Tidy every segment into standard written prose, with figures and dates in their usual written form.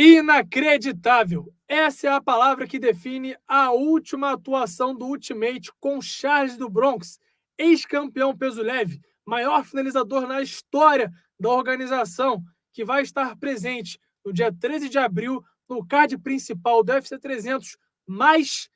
Inacreditável! Essa é a palavra que define a última atuação do Ultimate com Charles do Bronx, ex-campeão peso leve, maior finalizador na história da organização, que vai estar presente no dia 13 de abril no card principal do UFC 300, mas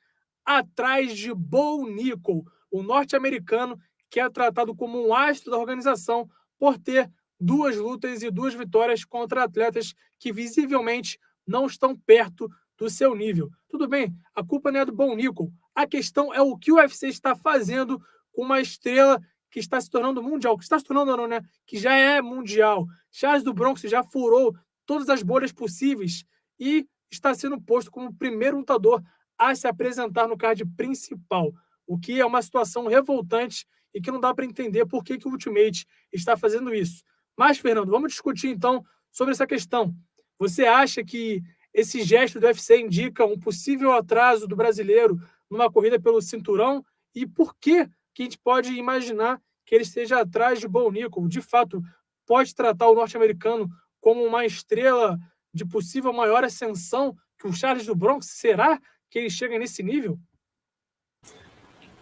atrás de Bo Nickal, o norte-americano que é tratado como um astro da organização por ter 2 lutas e 2 vitórias contra atletas que visivelmente não estão perto do seu nível. Tudo bem, a culpa não é do Bo Nickal. A questão é o que o UFC está fazendo com uma estrela que está se tornando mundial, que está se tornando não, né? Que já é mundial. Charles do Bronx já furou todas as bolhas possíveis e está sendo posto como o primeiro lutador a se apresentar no card principal, o que é uma situação revoltante e que não dá para entender por que o Ultimate está fazendo isso. Mas, Fernando, vamos discutir então sobre essa questão. Você acha que esse gesto do UFC indica um possível atraso do brasileiro numa corrida pelo cinturão? E por que a gente pode imaginar que ele esteja atrás de Bo Nickal? De fato, pode tratar o norte-americano como uma estrela de possível maior ascensão que o Charles do Bronx? Será que ele chega nesse nível?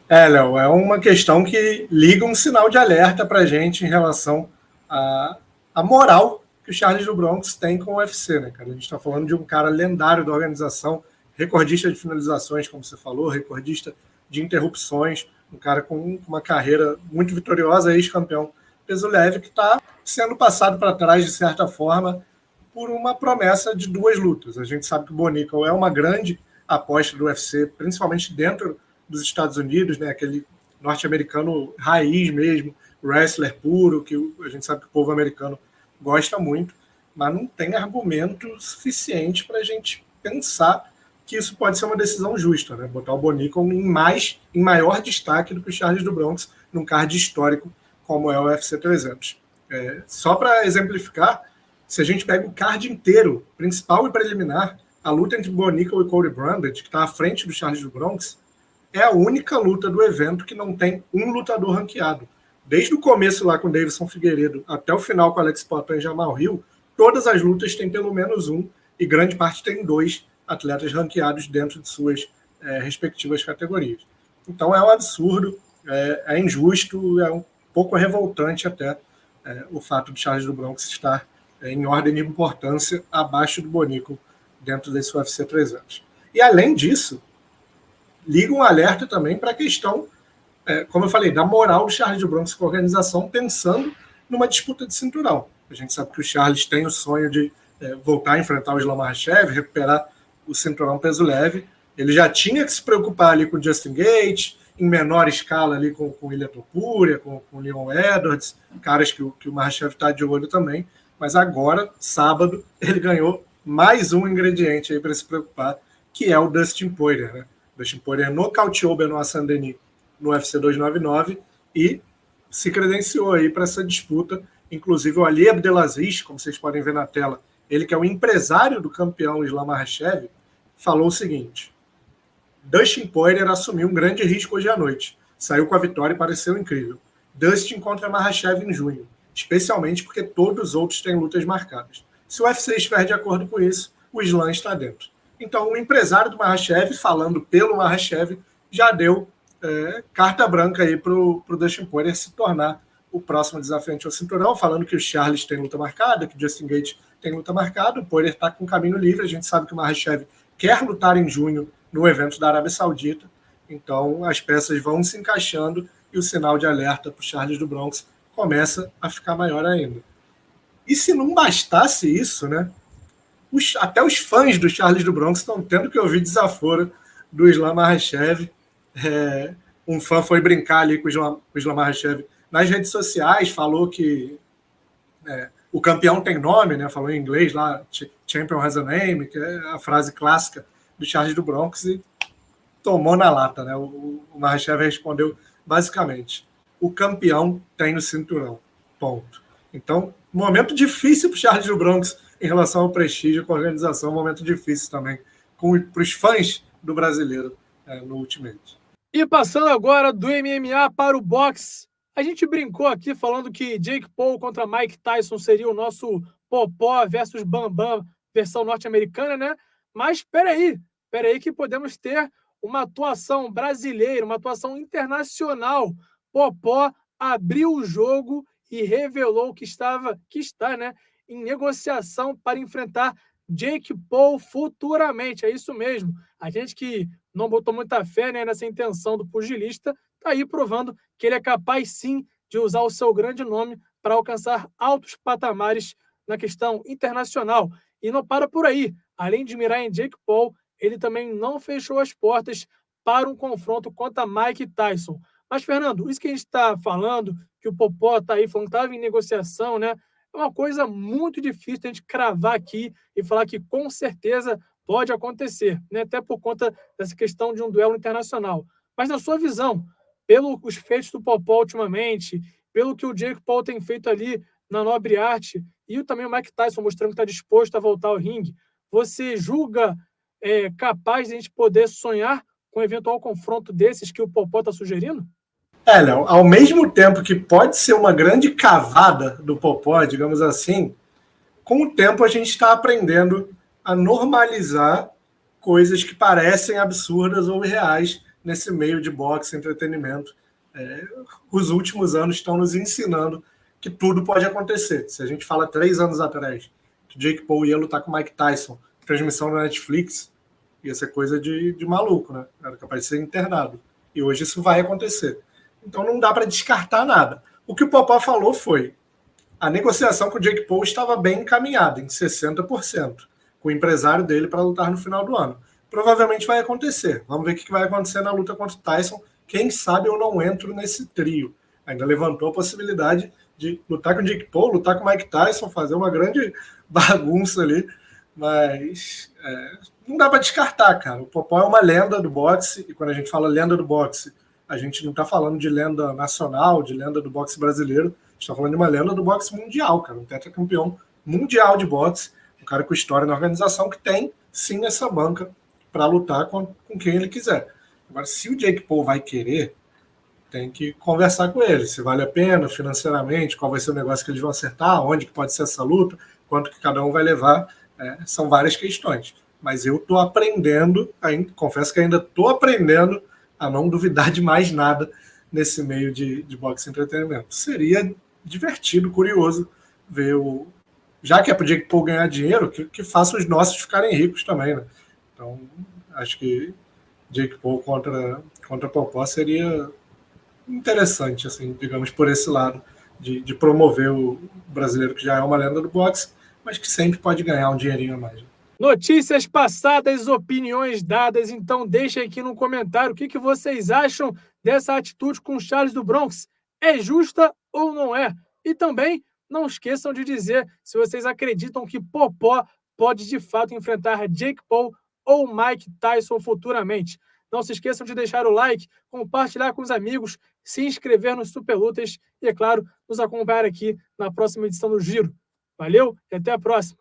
Léo, é uma questão que liga um sinal de alerta para a gente em relação à moral que o Charles do Bronx tem com o UFC, né, cara? A gente está falando de um cara lendário da organização, recordista de finalizações, como você falou, recordista de interrupções, um cara com uma carreira muito vitoriosa, ex-campeão peso leve, que está sendo passado para trás, de certa forma, por uma promessa de 2 lutas. A gente sabe que o Bo Nickal é uma grande aposta do UFC, principalmente dentro dos Estados Unidos, né? Aquele norte-americano raiz mesmo, wrestler puro, que a gente sabe que o povo americano gosta muito, mas não tem argumento suficiente para a gente pensar que isso pode ser uma decisão justa, né? Botar o Bo Nickal em maior destaque do que o Charles do Bronx num card histórico como é o UFC 300. Só para exemplificar, se a gente pega o card inteiro, principal e preliminar, a luta entre Bo Nickal e Cody Brundage, que está à frente do Charles do Bronx, é a única luta do evento que não tem um lutador ranqueado. Desde o começo lá com o Davidson Figueiredo até o final com o Alex Poatan e Jamal Hill, todas as lutas têm pelo menos um, e grande parte tem 2 atletas ranqueados dentro de suas respectivas categorias. Então é um absurdo, é injusto, é um pouco revoltante até o fato de Charles do Bronx estar em ordem de importância abaixo do Bo Nickal dentro desse UFC 300. E além disso, liga um alerta também para a questão, como eu falei, da moral do Charles do Bronx com a organização, pensando numa disputa de cinturão. A gente sabe que o Charles tem o sonho de voltar a enfrentar o Islam Makhachev, recuperar o cinturão peso leve. Ele já tinha que se preocupar ali com o Justin Gaethje, em menor escala ali com o Ilia Topuria, com o Leon Edwards, caras que o Makhachev está de olho também. Mas agora, sábado, ele ganhou mais um ingrediente aí para se preocupar, que é o Dustin Poirier, né? Dustin Poirier nocauteou Benoit Saint-Denis no UFC 299 e se credenciou aí para essa disputa. Inclusive o Ali Abdelaziz, como vocês podem ver na tela, ele que é o empresário do campeão Islam Makhachev, falou o seguinte: Dustin Poirier assumiu um grande risco hoje à noite. Saiu com a vitória e pareceu incrível. Dustin contra Makhachev em junho, especialmente porque todos os outros têm lutas marcadas. Se o UFC estiver de acordo com isso, o Islam está dentro. Então, o empresário do Makhachev, falando pelo Makhachev, já deu carta branca aí para o Dustin Poirier se tornar o próximo desafiante ao cinturão, falando que o Charles tem luta marcada, que o Justin Gaethje tem luta marcada, o Poirier está com caminho livre, a gente sabe que o Makhachev quer lutar em junho no evento da Arábia Saudita, então as peças vão se encaixando e o sinal de alerta para o Charles do Bronx começa a ficar maior ainda. E se não bastasse isso, né? Até os fãs do Charles do Bronx estão tendo que ouvir desaforo do Islam Makhachev. Um fã foi brincar ali com o Islam Makhachev nas redes sociais, falou que o campeão tem nome, né? Falou em inglês lá, champion has a name, que é a frase clássica do Charles do Bronx, e tomou na lata, né? O Makhachev respondeu basicamente: o campeão tem o cinturão, ponto. Então, momento difícil para o Charles do Bronx em relação ao prestígio com a organização, um momento difícil também para os fãs do brasileiro no Ultimate. E passando agora do MMA para o boxe, a gente brincou aqui falando que Jake Paul contra Mike Tyson seria o nosso Popó versus Bambam versão norte-americana, né? Mas espera aí que podemos ter uma atuação brasileira, uma atuação internacional. Popó abriu o jogo e revelou que está, né, em negociação para enfrentar Jake Paul futuramente. É isso mesmo. A gente que não botou muita fé, né, nessa intenção do pugilista, está aí provando que ele é capaz sim de usar o seu grande nome para alcançar altos patamares na questão internacional. E não para por aí. Além de mirar em Jake Paul, ele também não fechou as portas para um confronto contra Mike Tyson. Mas, Fernando, isso que a gente está falando, que o Popó está aí falando que estava em negociação, né? É uma coisa muito difícil a gente cravar aqui e falar que com certeza pode acontecer, né? Até por conta dessa questão de um duelo internacional. Mas, na sua visão, pelos feitos do Popó ultimamente, pelo que o Jake Paul tem feito ali na Nobre Arte, e também o Mike Tyson mostrando que está disposto a voltar ao ringue, você julga capaz de a gente poder sonhar com um eventual confronto desses que o Popó está sugerindo? Léo, ao mesmo tempo que pode ser uma grande cavada do Popó, digamos assim, com o tempo a gente está aprendendo a normalizar coisas que parecem absurdas ou irreais nesse meio de boxe, entretenimento. Os últimos anos estão nos ensinando que tudo pode acontecer. Se a gente fala 3 anos atrás que Jake Paul ia lutar com Mike Tyson, transmissão na Netflix, ia ser coisa de maluco, né? Era capaz de ser internado. E hoje isso vai acontecer. Então não dá para descartar nada. O que o Popó falou foi: a negociação com o Jake Paul estava bem encaminhada, em 60%, com o empresário dele para lutar no final do ano. Provavelmente vai acontecer. Vamos ver o que vai acontecer na luta contra o Tyson. Quem sabe eu não entro nesse trio. Ainda levantou a possibilidade de lutar com o Jake Paul, lutar com o Mike Tyson, fazer uma grande bagunça ali. Mas não dá para descartar, cara. O Popó é uma lenda do boxe, e quando a gente fala lenda do boxe, a gente não está falando de lenda nacional, de lenda do boxe brasileiro, a gente está falando de uma lenda do boxe mundial, cara, um tetracampeão mundial de boxe, um cara com história na organização que tem, sim, essa banca para lutar com quem ele quiser. Agora, se o Jake Paul vai querer, tem que conversar com ele, se vale a pena financeiramente, qual vai ser o negócio que eles vão acertar, onde que pode ser essa luta, quanto que cada um vai levar, são várias questões. Mas eu estou aprendendo, confesso que ainda estou aprendendo a não duvidar de mais nada nesse meio de boxe e entretenimento. Seria divertido, curioso ver já que é para o Jake Paul ganhar dinheiro, que faça os nossos ficarem ricos também, né? Então, acho que Jake Paul contra Popó seria interessante, assim, digamos, por esse lado, de promover o brasileiro que já é uma lenda do boxe, mas que sempre pode ganhar um dinheirinho a mais. Notícias passadas, opiniões dadas, então deixem aqui no comentário o que vocês acham dessa atitude com o Charles do Bronx. É justa ou não é? E também não esqueçam de dizer se vocês acreditam que Popó pode de fato enfrentar Jake Paul ou Mike Tyson futuramente. Não se esqueçam de deixar o like, compartilhar com os amigos, se inscrever nos Superlutas e, é claro, nos acompanhar aqui na próxima edição do Giro. Valeu e até a próxima!